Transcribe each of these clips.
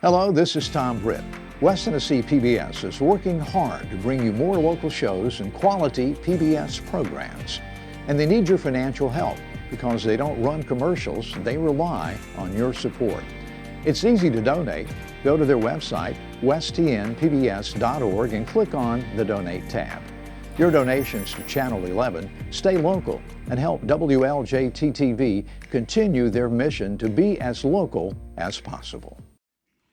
Hello, this is Tom Britt. West Tennessee PBS is working hard to bring you more local shows and quality PBS programs. And they need your financial help because they don't run commercials, they rely on your support. It's easy to donate. Go to their website, westtnpbs.org, and click on the Donate tab. Your donations to Channel 11 stay local and help WLJT-TV continue their mission to be as local as possible.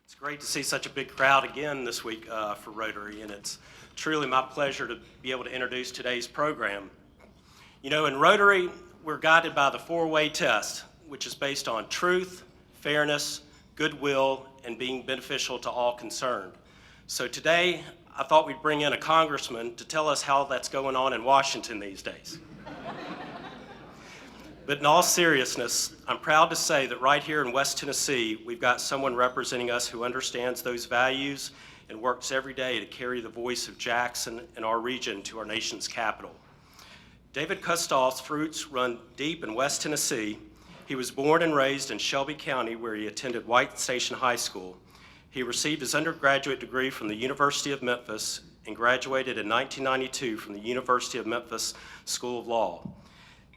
It's great to see such a big crowd again this week for Rotary, and it's truly my pleasure to be able to introduce today's program. You know, in Rotary, we're guided by the four-way test, which is based on truth, fairness, goodwill, and being beneficial to all concerned. So today, I thought we'd bring in a congressman to tell us how that's going on in Washington these days. But in all seriousness, I'm proud to say that right here in West Tennessee, we've got someone representing us who understands those values and works every day to carry the voice of Jackson and our region to our nation's capital. David Kustoff's roots run deep in West Tennessee. He was born and raised in Shelby County, where he attended White Station High School. He received his undergraduate degree from the University of Memphis and graduated in 1992 from the University of Memphis School of Law.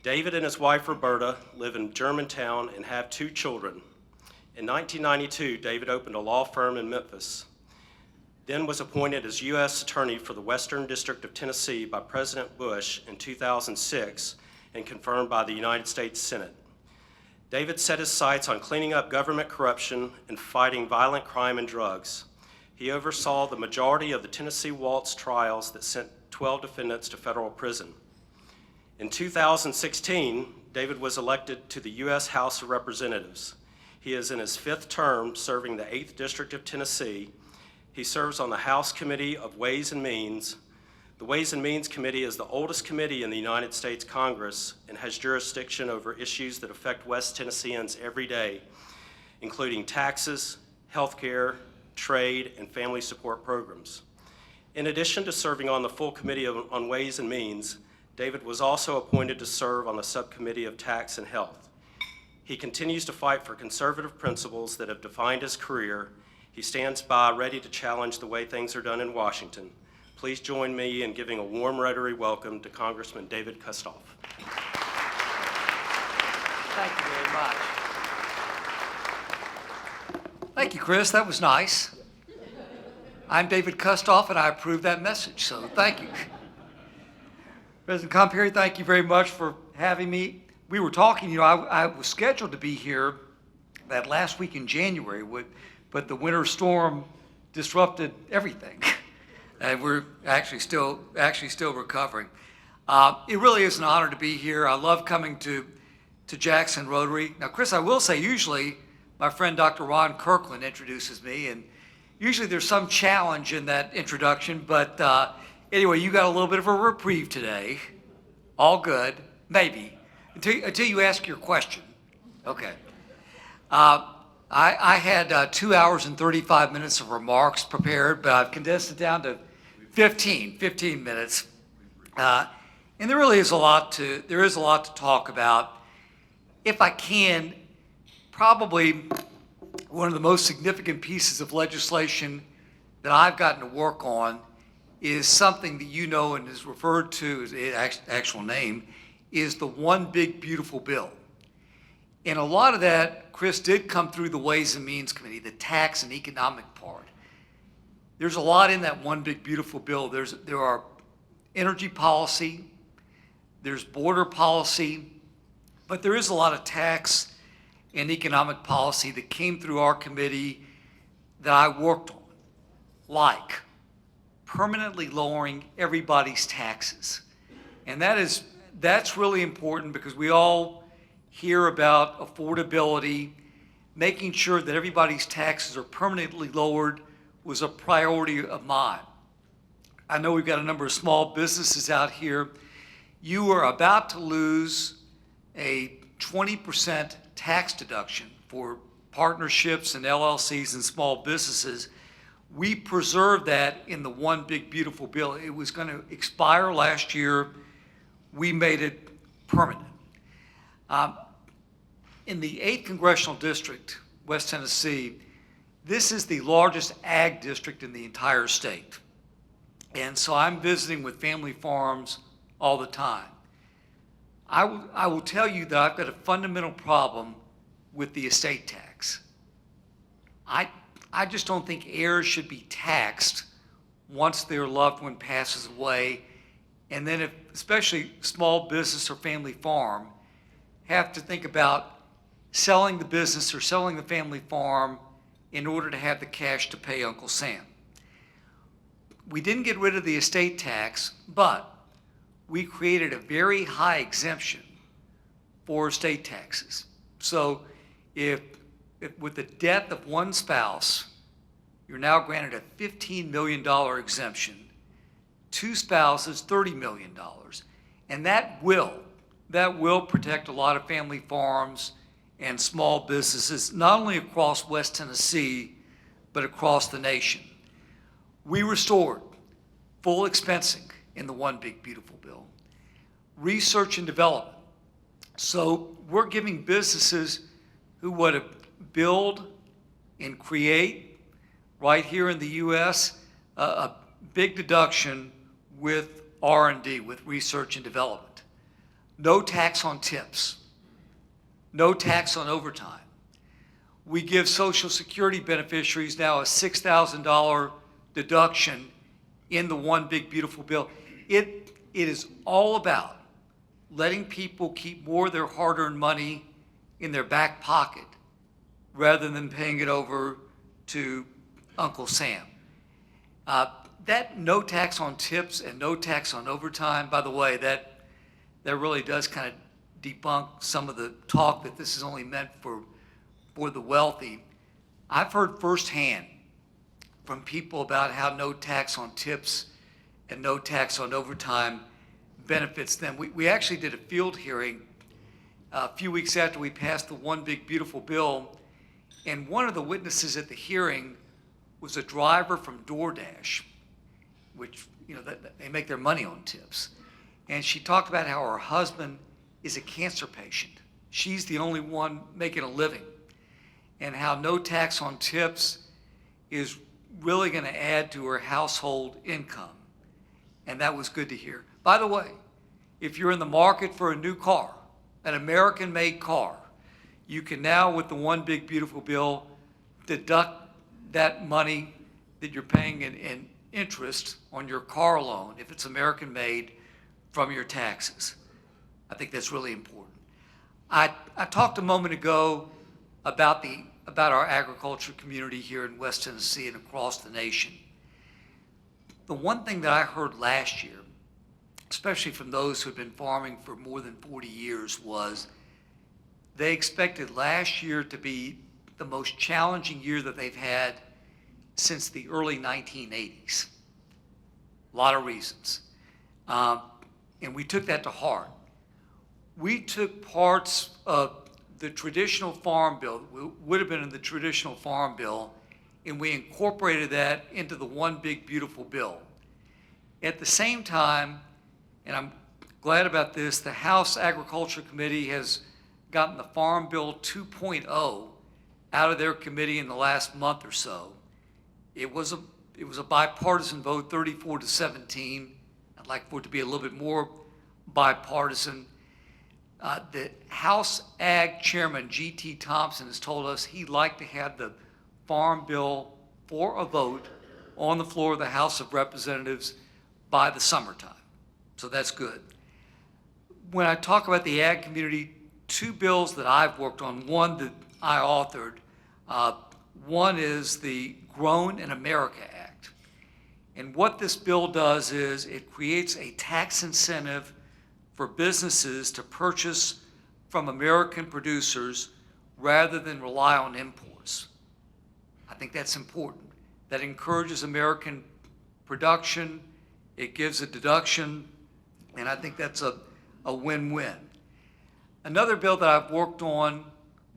David and his wife, Roberta, live in Germantown and have 2 children. In 1992, David opened a law firm in Memphis, then was appointed as U.S. Attorney for the Western District of Tennessee by President Bush in 2006 and confirmed by the United States Senate. David set his sights on cleaning up government corruption and fighting violent crime and drugs. He oversaw the majority of the Tennessee Waltz trials that sent 12 defendants to federal prison. In 2016, David was elected to the U.S. House of Representatives. He is in his 5th term serving the 8th District of Tennessee. He serves on the House Committee of Ways and Means. The Ways and Means Committee is the oldest committee in the United States Congress and has jurisdiction over issues that affect West Tennesseans every day, including taxes, healthcare, trade, and family support programs. In addition to serving on the full Committee on Ways and Means, David was also appointed to serve on the Subcommittee of Tax and Health. He continues to fight for conservative principles that have defined his career. He stands by ready to challenge the way things are done in Washington. Please join me in giving a warm Rotary welcome to Congressman David Kustoff. Thank you very much. Thank you, Chris. That was nice. I'm David Kustoff, and I approve that message, so thank you. President Compery, thank you very much for having me. We were talking, I was scheduled to be here that last week in January, but the winter storm disrupted everything. And we're actually still recovering. It really is an honor to be here. I love coming to Jackson Rotary. Now, Chris, I will say, usually my friend Dr. Ron Kirkland introduces me, and usually there's some challenge in that introduction, but anyway, you got a little bit of a reprieve today. All good, maybe, until you ask your question. Okay. I had 2 hours and 35 minutes of remarks prepared, but I've condensed it down to 15 minutes. And there is a lot to talk about. If I can, probably one of the most significant pieces of legislation that I've gotten to work on is something that you know and is referred to as its actual name, is the One Big Beautiful Bill. And a lot of that, Chris, did come through the Ways and Means Committee, the tax and economic part. There's a lot in that One Big Beautiful Bill. There are energy policy, there's border policy, but there is a lot of tax and economic policy that came through our committee that I worked on, like permanently lowering everybody's taxes. And that's really important because we all hear about affordability. Making sure that everybody's taxes are permanently lowered was a priority of mine. I know we've got a number of small businesses out here. You are about to lose a 20% tax deduction for partnerships and LLCs and small businesses. We preserved that in the One Big Beautiful Bill. It was going to expire last year. We made it permanent. In the 8th Congressional District, West Tennessee, This is the largest ag district in the entire state. And so I'm visiting with family farms all the time. I will tell you that I've got a fundamental problem with the estate tax. I just don't think heirs should be taxed once their loved one passes away. And then if, especially small business or family farm, have to think about selling the business or selling the family farm in order to have the cash to pay Uncle Sam. We didn't get rid of the estate tax, but we created a very high exemption for estate taxes. So if with the death of one spouse, you're now granted a $15 million exemption, two spouses, $30 million. And that will protect a lot of family farms and small businesses, not only across West Tennessee, but across the nation. We restored full expensing in the One Big Beautiful Bill. Research and development. So we're giving businesses who want to build and create right here in the U.S. A big deduction with R&D, with research and development. No tax on tips. No tax on overtime. We give Social Security beneficiaries now a $6,000 deduction in the One Big Beautiful Bill. It is all about letting people keep more of their hard-earned money in their back pocket rather than paying it over to Uncle Sam. That no tax on tips and no tax on overtime, by the way, that really does kind of debunk some of the talk that this is only meant for the wealthy. I've heard firsthand from people about how no tax on tips and no tax on overtime benefits them. We actually did a field hearing a few weeks after we passed the One Big Beautiful Bill, and one of the witnesses at the hearing was a driver from DoorDash, which, they make their money on tips. And she talked about how her husband is a cancer patient. She's the only one making a living, and how no tax on tips is really going to add to her household income. And that was good to hear. By the way, if you're in the market for a new car, an American-made car, you can now, with the One Big Beautiful Bill, deduct that money that you're paying in interest on your car loan, if it's American-made, from your taxes. I think that's really important. I talked a moment ago about our agriculture community here in West Tennessee and across the nation. The one thing that I heard last year, especially from those who had been farming for more than 40 years, was they expected last year to be the most challenging year that they've had since the early 1980s. A lot of reasons. And we took that to heart. We took parts of the traditional farm bill, would have been in the traditional farm bill, and we incorporated that into the One Big Beautiful Bill. At the same time, and I'm glad about this, the House Agriculture Committee has gotten the Farm Bill 2.0 out of their committee in the last month or so. It was a bipartisan vote, 34-17. I'd like for it to be a little bit more bipartisan. The House Ag Chairman, G.T. Thompson, has told us he'd like to have the Farm Bill for a vote on the floor of the House of Representatives by the summertime. So that's good. When I talk about the ag community, two bills that I've worked on, one that I authored, one is the Grown in America Act. And what this bill does is it creates a tax incentive for businesses to purchase from American producers rather than rely on imports. I think that's important. That encourages American production, it gives a deduction, and I think that's a win-win. Another bill that I've worked on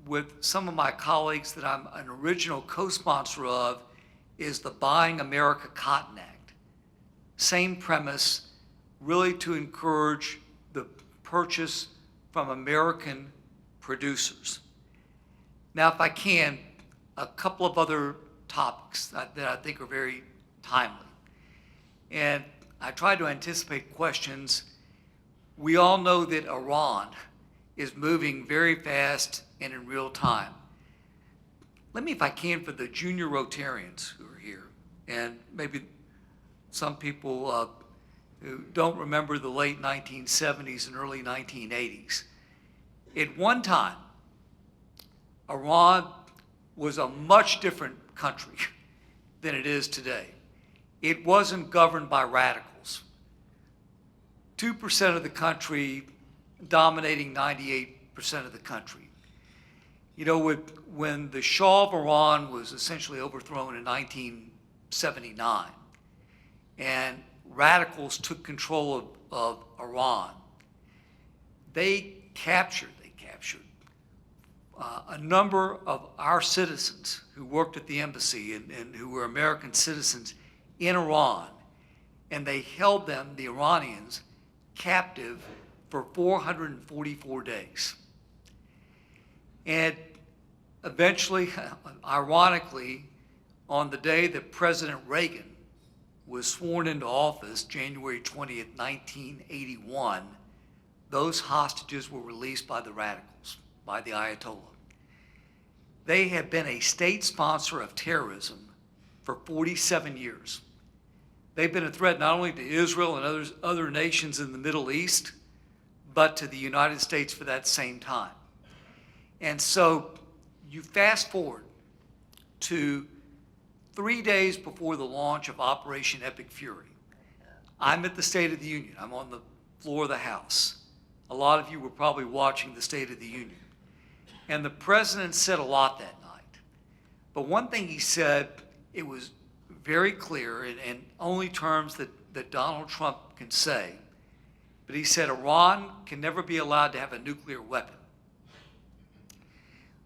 with some of my colleagues that I'm an original co-sponsor of is the Buying America Cotton Act. Same premise, really to encourage the purchase from American producers. Now, if I can, a couple of other topics that I think are very timely. And I tried to anticipate questions. We all know that Iran is moving very fast and in real time. Let me, if I can, for the junior Rotarians who are here, and maybe some people who don't remember the late 1970s and early 1980s. At one time, Iran was a much different country than it is today. It wasn't governed by radicals. 2% of the country dominating 98% of the country. You know, when the Shah of Iran was essentially overthrown in 1979, and radicals took control of Iran, they captured a number of our citizens who worked at the embassy and who were American citizens in Iran, and they held them, the Iranians, captive for 444 days. And eventually, ironically, on the day that President Reagan was sworn into office, January 20th, 1981, those hostages were released by the radicals, by the Ayatollah. They have been a state sponsor of terrorism for 47 years. They've been a threat not only to Israel and other nations in the Middle East, but to the United States for that same time. And so you fast forward to 3 days before the launch of Operation Epic Fury. I'm at the State of the Union. I'm on the floor of the House. A lot of you were probably watching the State of the Union. And the president said a lot that night. But one thing he said, it was very clear in only terms that Donald Trump can say, but he said Iran can never be allowed to have a nuclear weapon.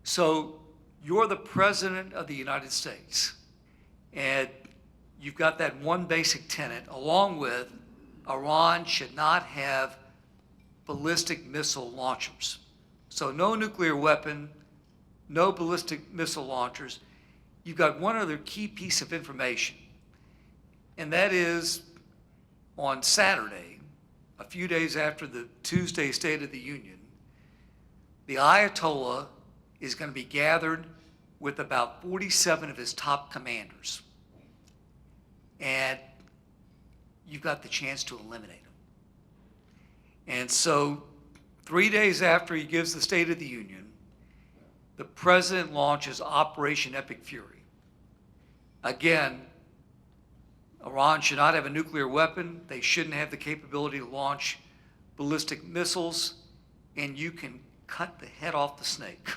So you're the president of the United States, and you've got that one basic tenet, along with Iran should not have ballistic missile launchers. So no nuclear weapon, no ballistic missile launchers. You've got one other key piece of information, and that is on Saturday, a few days after the Tuesday State of the Union, the Ayatollah is going to be gathered with about 47 of his top commanders. And you've got the chance to eliminate him. And so 3 days after he gives the State of the Union, the president launches Operation Epic Fury. Again, Iran should not have a nuclear weapon. They shouldn't have the capability to launch ballistic missiles, and you can cut the head off the snake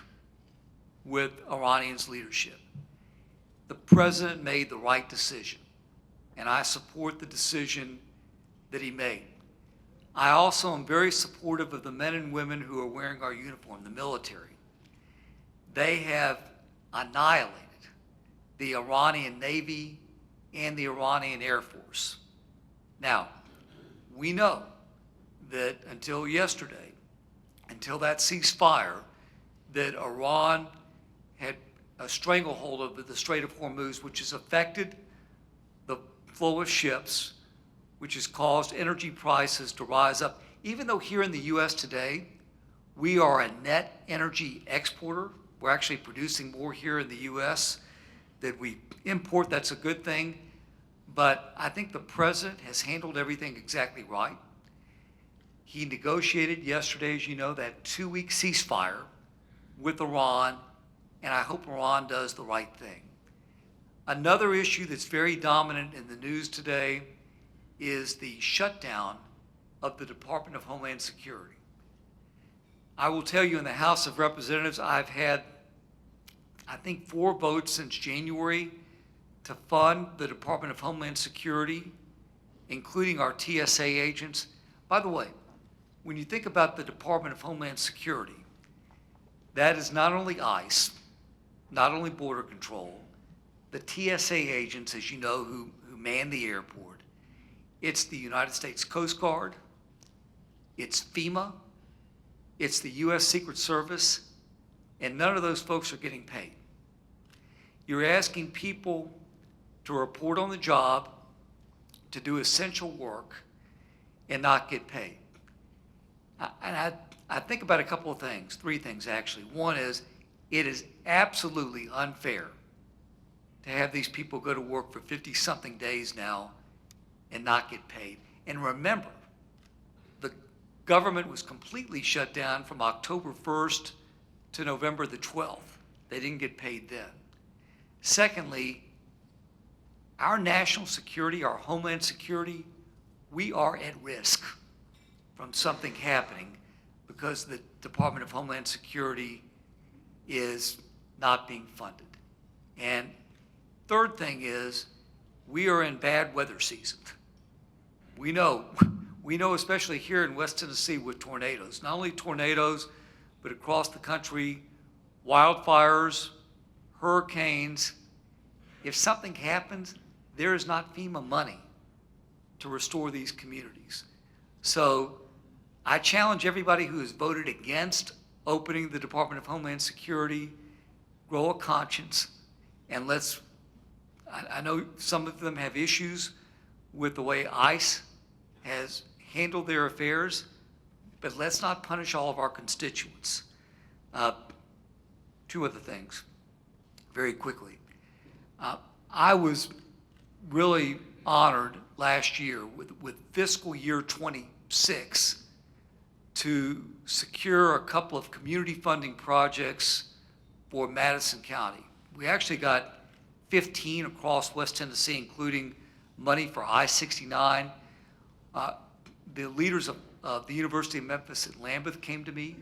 with Iranians' leadership. The president made the right decision, and I support the decision that he made. I also am very supportive of the men and women who are wearing our uniform, the military. They have annihilated the Iranian Navy and the Iranian Air Force. Now, we know that until yesterday, until that ceasefire, that Iran had a stranglehold over the Strait of Hormuz, which has affected the flow of ships, which has caused energy prices to rise up. Even though here in the U.S. today, we are a net energy exporter, we're actually producing more here in the U.S. that we import. That's a good thing. But I think the president has handled everything exactly right. He negotiated yesterday, as you know, that 2-week ceasefire with Iran, and I hope Iran does the right thing. Another issue that's very dominant in the news today is the shutdown of the Department of Homeland Security. I will tell you, in the House of Representatives, I've had, I think, 4 votes since January to fund the Department of Homeland Security, including our TSA agents. By the way, when you think about the Department of Homeland Security, that is not only ICE, not only Border Control, the TSA agents, as you know, who man the airport. It's the United States Coast Guard, it's FEMA, it's the U.S. Secret Service, and none of those folks are getting paid. You're asking people to report on the job, to do essential work, and not get paid. I think about a couple of things, three things actually. One is, it is absolutely unfair to have these people go to work for 50-something days now and not get paid. And remember, the government was completely shut down from October 1st to November the 12th. They didn't get paid then. Secondly, our national security, our homeland security, we are at risk from something happening because the Department of Homeland Security is not being funded. And third thing is, we are in bad weather season. We know especially here in West Tennessee with tornadoes, not only tornadoes, but across the country, wildfires, hurricanes. If something happens, there is not FEMA money to restore these communities. So I challenge everybody who has voted against opening the Department of Homeland Security, grow a conscience, and let's, I know some of them have issues with the way ICE has handled their affairs, but let's not punish all of our constituents. Two other things, very quickly. I was really honored last year with fiscal year 26 to secure a couple of community funding projects for Madison County. We actually got 15 across West Tennessee, including money for I-69. The leaders of the University of Memphis at Lambeth came to me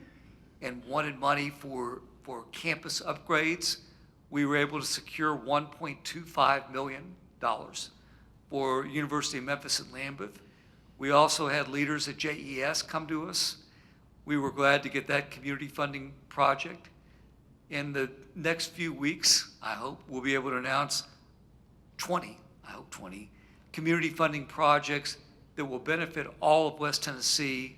and wanted money for campus upgrades. We were able to secure $1.25 million for University of Memphis at Lambeth. We also had leaders at JES come to us. We were glad to get that community funding project. In the next few weeks, I hope we'll be able to announce 20 community funding projects that will benefit all of West Tennessee,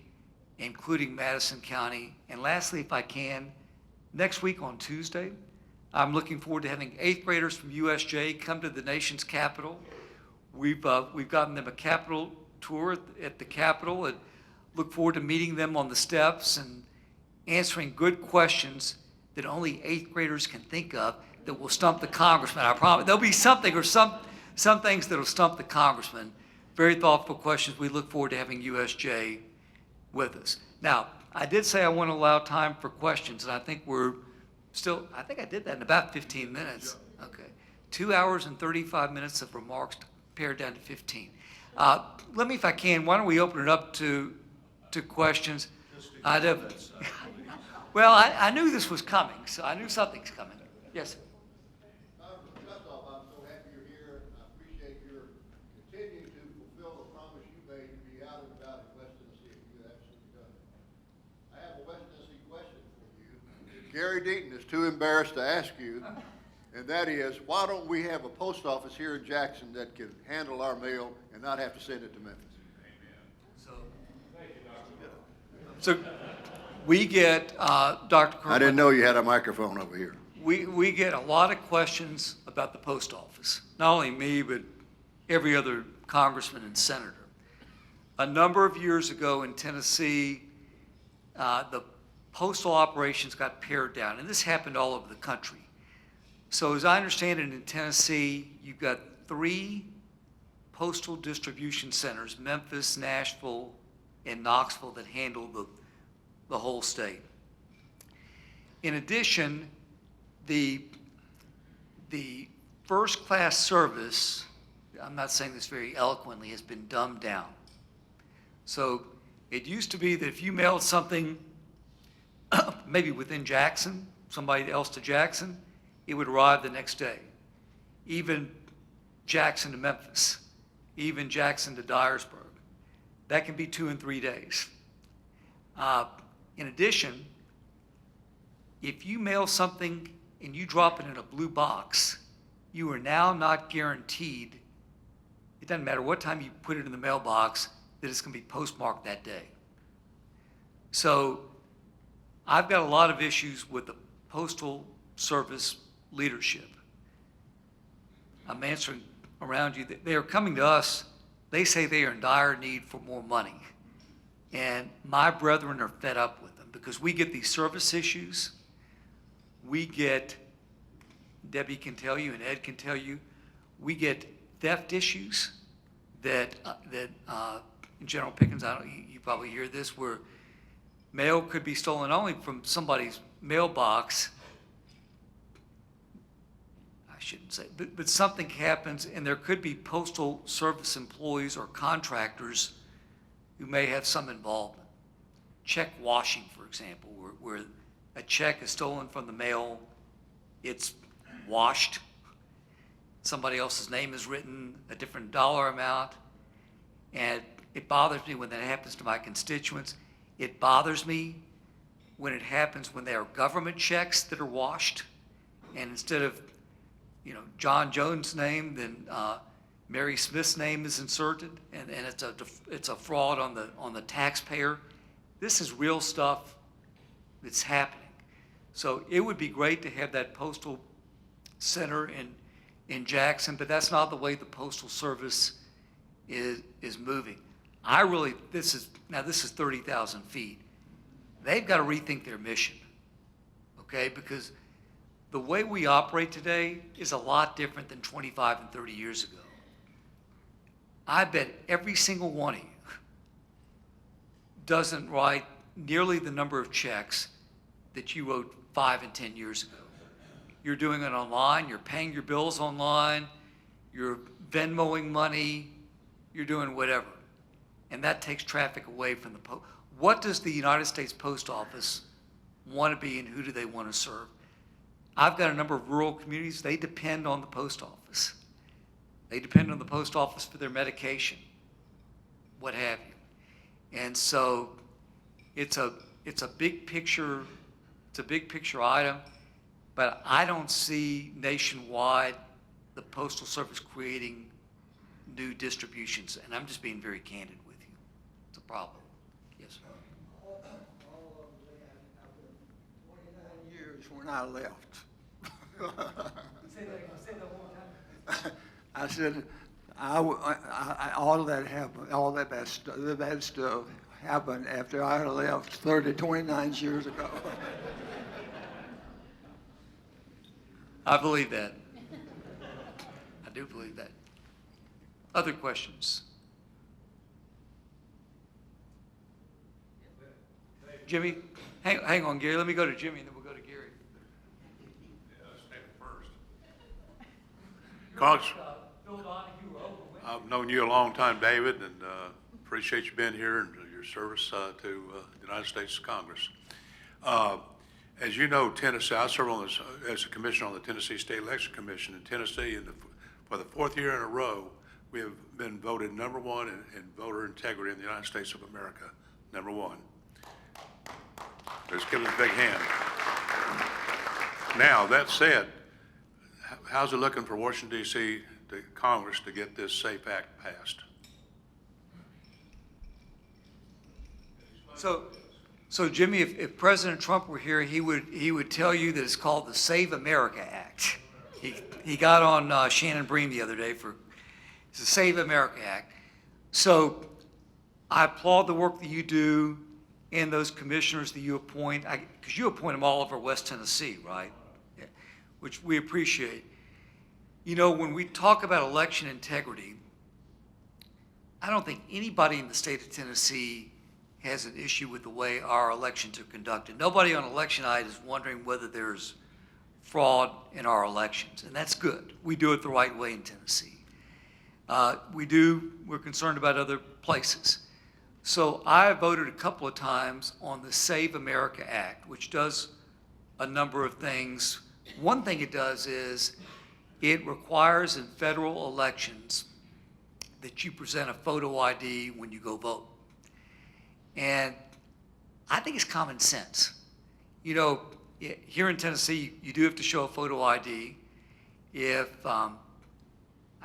including Madison County. And lastly, if I can, next week on Tuesday, I'm looking forward to having 8th graders from USJ come to the nation's capital. We've gotten them a Capitol tour at the Capitol, and look forward to meeting them on the steps and answering good questions that only 8th graders can think of that will stump the congressman. I promise. There'll be something or some things that'll stump the congressman. Very thoughtful questions. We look forward to having USJ with us. Now, I did say I want to allow time for questions, and I think I think I did that in about 15 minutes. Okay. 2 hours and 35 minutes of remarks pared down to 15. Let me, if I can, why don't we open it up to questions? Well, I knew this was coming, so I knew something's coming. Yes. Kustoff, I'm so happy you're here. I appreciate your continuing to fulfill the promise you made to be out and about in West Tennessee. You absolutely done it. I have a West Tennessee question for you. Gary Deaton is too embarrassed to ask you, and that is, why don't we have a post office here in Jackson that can handle our mail and not have to send it to Memphis? So we get, Dr. Kirkland. I didn't know you had a microphone over here. We get a lot of questions about the post office. Not only me, but every other congressman and senator. A number of years ago in Tennessee, the postal operations got pared down, and this happened all over the country. So as I understand it, in Tennessee, you've got 3 postal distribution centers, Memphis, Nashville, and Knoxville, that handle the whole state. In addition, the first class service, I'm not saying this very eloquently, has been dumbed down. So it used to be that if you mailed something maybe within Jackson, somebody else to Jackson, it would arrive the next day. Even Jackson to Memphis, even Jackson to Dyersburg. That can be 2 and 3 days. In addition, if you mail something and you drop it in a blue box, you are now not guaranteed, it doesn't matter what time you put it in the mailbox, that it's going to be postmarked that day. So I've got a lot of issues with the Postal Service leadership. I'm answering around you. They are coming to us. They say they are in dire need for more money. And my brethren are fed up with them because we get these service issues. We get, Debbie can tell you and Ed can tell you, we get theft issues that in General Pickens, you probably hear this, where mail could be stolen only from somebody's mailbox. I shouldn't say, but something happens, and there could be postal service employees or contractors who may have some involvement. Check washing, for example, where a check is stolen from the mail, it's washed, somebody else's name is written, a different dollar amount, and it bothers me when that happens to my constituents. It bothers me when it happens when there are government checks that are washed, and instead of, John Jones' name, then Mary Smith's name is inserted, and it's a fraud on the taxpayer. This is real stuff that's happening. So it would be great to have that postal center in Jackson, but that's not the way the Postal Service is moving. This is 30,000 feet. They've got to rethink their mission, okay? Because the way we operate today is a lot different than 25 and 30 years ago. I bet every single one of you doesn't write nearly the number of checks that you wrote 5 and 10 years ago. You're doing it online, you're paying your bills online, you're Venmoing money, you're doing whatever. And that takes traffic away from the post. What does the United States Post Office want to be, and who do they want to serve? I've got a number of rural communities, they depend on the post office. They depend on the post office for their medication, what have you. And so it's a big picture, item, but I don't see nationwide the Postal Service creating new distributions, and I'm just being very candid with you. It's a problem. Yes, sir. All of that happened 29 years when I left. Say that one more time. I said, all of that happened, all that the bad stuff happened after I left 29 years ago. I believe that. I do believe that. Other questions? Jimmy, hang on, Gary. Let me go to Jimmy, and then we'll go to Gary. Yeah, let's take it first. Congress, Phil Donahue, Oprah Winfrey. I've known you a long time, David, and appreciate you being here and your service to the United States Congress. As you know, Tennessee, I serve as a commissioner on the Tennessee State Election Commission in Tennessee, and for the 4th year in a row, we have been voted #1 in voter integrity in the United States of America, #1. Let's give it a big hand. Now, that said, how's it looking for Washington, D.C., the Congress to get this SAFE Act passed? So Jimmy, if President Trump were here, he would tell you that it's called the Save America Act. He got on Shannon Bream the other day it's the Save America Act. So I applaud the work that you do and those commissioners that you appoint, because you appoint them all over West Tennessee, right? Yeah. Which we appreciate. When we talk about election integrity, I don't think anybody in the state of Tennessee has an issue with the way our elections are conducted. Nobody on election night is wondering whether there's fraud in our elections, and that's good. We do it the right way in Tennessee. We're concerned about other places. So I voted a couple of times on the Save America Act, which does a number of things. One thing it does is it requires in federal elections that you present a photo ID when you go vote. And I think it's common sense. Here in Tennessee, you do have to show a photo ID. If, I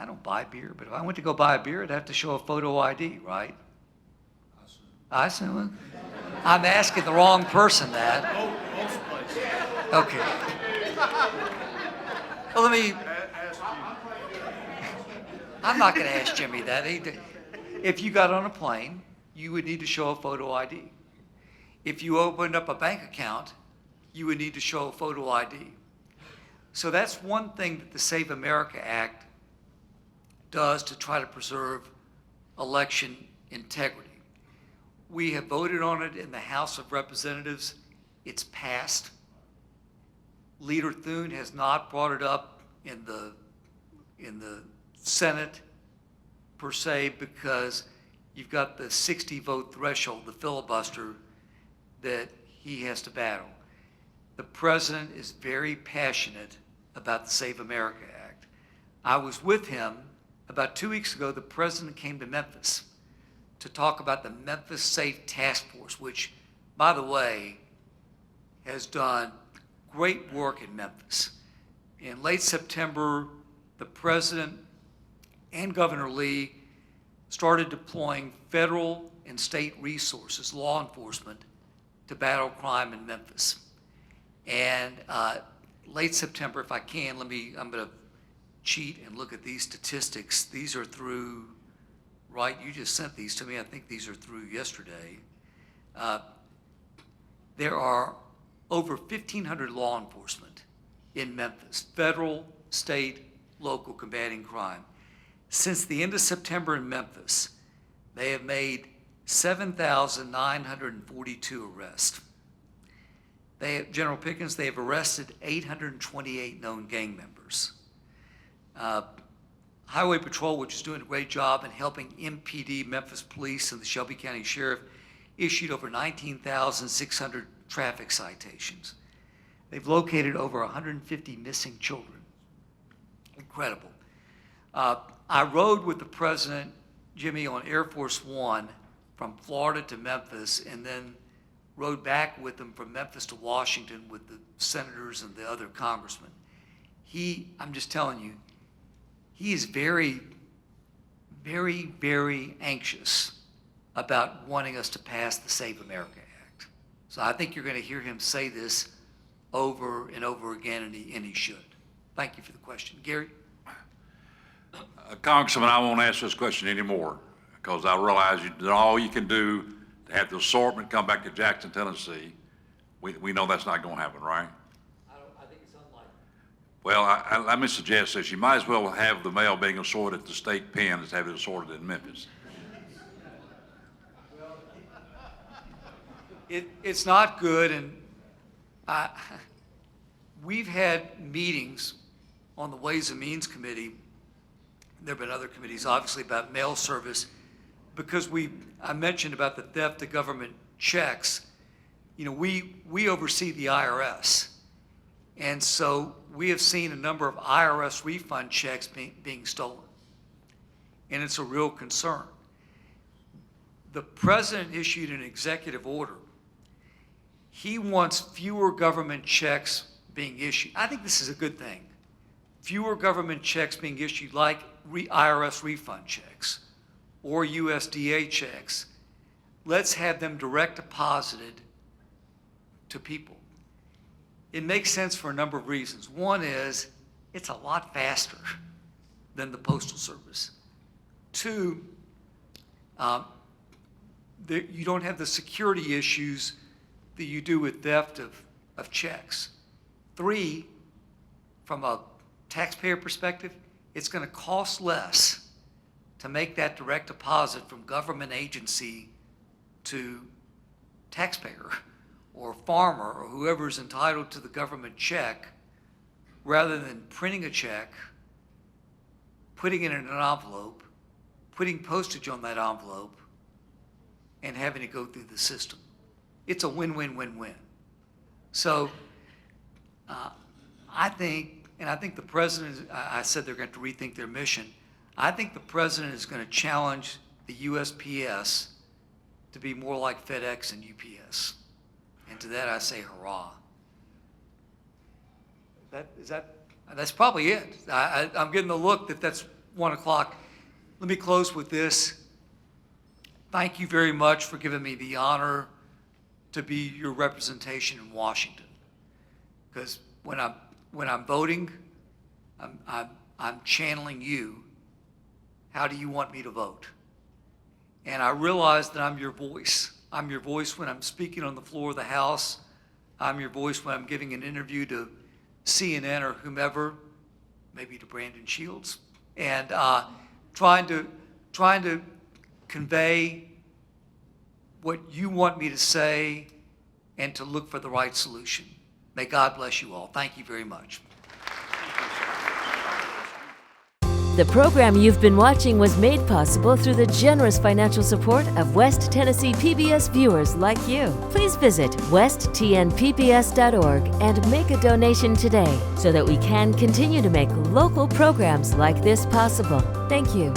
don't buy beer, but if I went to go buy a beer, I'd have to show a photo ID, right? I assume. I'm asking the wrong person that. Most places. Okay. Well, let me. I'm not going to ask Jimmy that. If you got on a plane, you would need to show a photo ID. If you opened up a bank account, you would need to show a photo ID. So that's one thing that the Save America Act does to try to preserve election integrity. We have voted on it in the House of Representatives. It's passed. Leader Thune has not brought it up in the Senate per se, because you've got the 60 vote threshold, the filibuster, that he has to battle. The president is very passionate about the Save America Act. I was with him about 2 weeks ago. The president came to Memphis to talk about the Memphis Safe Task Force, which, by the way, has done great work in Memphis. In late September, the president and Governor Lee started deploying federal and state resources, law enforcement, to battle crime in Memphis. And late September, if I can, I'm going to cheat and look at these statistics. These are through, right, you just sent these to me. I think these are through yesterday. There are over 1,500 law enforcement in Memphis, federal, state, local, combating crime. Since the end of September in Memphis, they have made 7,942 arrests. General Pickens, they have arrested 828 known gang members. Highway Patrol, which is doing a great job in helping MPD, Memphis Police, and the Shelby County Sheriff, issued over 19,600 traffic citations. They've located over 150 missing children. Incredible. I rode with the president, Jimmy, on Air Force One from Florida to Memphis, and then rode back with him from Memphis to Washington with the senators and the other congressmen. I'm just telling you, he is very, very, very anxious about wanting us to pass the Save America Act. So I think you're going to hear him say this over and over again, and he should. Thank you for the question. Gary? Congressman, I won't ask this question anymore, because I realize that all you can do to have the assortment come back to Jackson, Tennessee. We know that's not going to happen, right? I think it's unlikely. Well, let me suggest this. You might as well have the mail being assorted at the state pen as have it assorted in Memphis. It's not good, and we've had meetings on the Ways and Means Committee. There have been other committees, obviously, about mail service, because I mentioned about the theft of government checks. You know, we oversee the IRS, and so we have seen a number of IRS refund checks being stolen, and it's a real concern. The president issued an executive order. He wants fewer government checks being issued. I think this is a good thing. Fewer government checks being issued, like IRS refund checks or USDA checks. Let's have them direct deposited to people. It makes sense for a number of reasons. One is it's a lot faster than the Postal Service. Two, you don't have the security issues that you do with theft of checks. Three, from a taxpayer perspective, it's going to cost less to make that direct deposit from government agency to taxpayer or farmer or whoever's entitled to the government check, rather than printing a check, putting it in an envelope, putting postage on that envelope, and having it go through the system. It's a win-win-win-win. So I think the president, I said they're going to rethink their mission. I think the president is going to challenge the USPS to be more like FedEx and UPS. And to that I say hurrah. That's probably it. I'm getting the look that that's 1 o'clock. Let me close with this. Thank you very much for giving me the honor to be your representation in Washington. Because when I'm voting, I'm channeling you how do you want me to vote? And I realize that I'm your voice. I'm your voice when I'm speaking on the floor of the House. I'm your voice when I'm giving an interview to CNN or whomever, maybe to Brandon Shields, and trying to convey what you want me to say and to look for the right solution. May God bless you all. Thank you very much. The program you've been watching was made possible through the generous financial support of West Tennessee PBS viewers like you. Please visit westtnpbs.org and make a donation today so that we can continue to make local programs like this possible. Thank you.